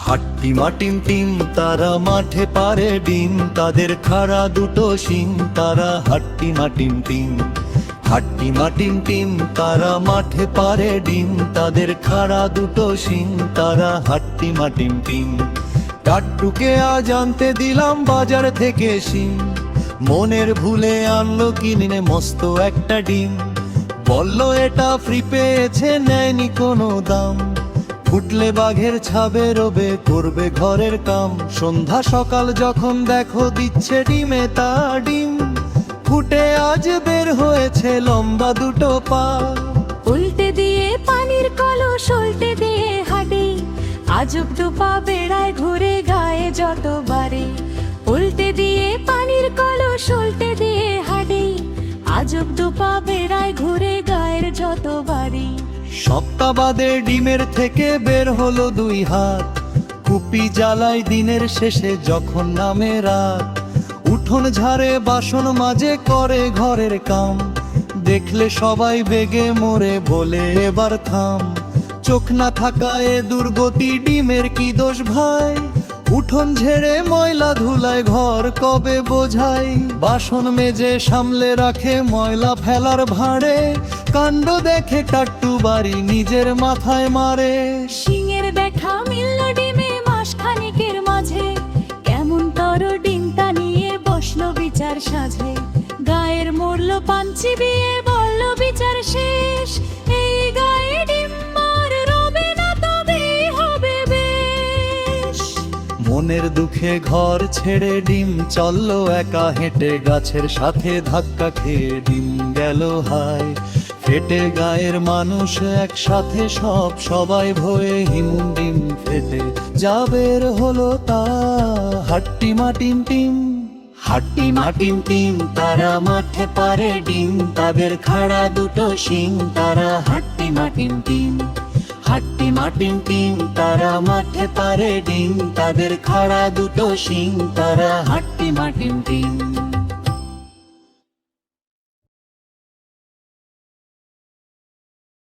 হাট্টিমা team team তারা মাঠে পারে ডিম, তাদের খাড়া দুটো শিং তারা হাট্টিমা টিম টিম। হাট্টিমা টিম টিম তারা মাঠে পারে ডিম, তাদের খাড়া দুটো শিং তারা হাট্টিমা টিম টিম। টাট্টুকে আজ আনতে দিলাম বাজার থেকে শিম, মনের ভুলে আনলো কিনে মস্ত একটা ডিম। বলল এটা ফ্রি পেয়েছে, নেয়নি কোনো দাম, ফুটলে বাঘের ছাবে রবে করবে ঘরের কাম। সন্ধ্যা সকাল যখন দেখো দিচ্ছে ডিমে তা ডিম, ফুটে আজ বের হয়েছে লম্বা দুটো পা। উল্টে দিয়ে পানির কলস, উল্টে দিয়ে হাঁড়ি, আজব দুপা বেড়ায় ঘুরে গায়ে যতবারে। উল্টে দিয়ে পানির কলস, উল্টে দিয়ে হাঁড়ি, আজব দুপা বেড়ায় ঘুরে গায়ের যতবারে। সপ্তাহ বাদে ডিমের থেকে বের হলো দুই হাত, কুপি জ্বালায় দিনের শেষে যখন নামে রাত। উঠোন ঝাড়ে বাসন মাজে করে ঘরের কাম, দেখলে সবাই বেগে মরে বলে এবার থাম। চোখ না থাকায় দুর্গতি ডিমের কি দোষ ভাই, উঠোন ঝেড়ে ময়লা ধুলায় ঘর কবে বোঝাই। বাসন মেজে সামলে রাখে ময়লা ফেলার ভাঁড়ে, কাণ্ড দেখে টাট্টু বাড়ি নিজের মাথায় মারে। শিঙের দেখা মিলল ডিমে মাস খানিকের মাঝে, কেমন তর ডিমটা নিয়ে বসলো বিচার সাজে। গায়ের মরল পাঞ্চি বিয়ে, বলল বিচার শেষ, এই গায়ে ডিম মার রবে না তবে হবে বেশ। মনের দুঃখে ঘর ছেড়ে ডিম চললো একা হেঁটে, গাছের সাথে ধাক্কা খেয়ে ডিম গেল হায়। ফেটে গায়ের মানুষ একসাথে সবাই ভয়ে হিমুন ডিম ফেটে যাবের হলো তা। হাট্টিমা টিম টিম, হাট্টিমা টিম টিম তারা মাঠে পারে ডিম, তাদের খাড়া দুটো শিং তারা হাট্টিমা টিম টিম। হাট্টিমা টিম টিম তারা মাঠে পারে ডিম, তাদের খাড়া দুটো শিং তারা হাট্টিমা টিম টিম।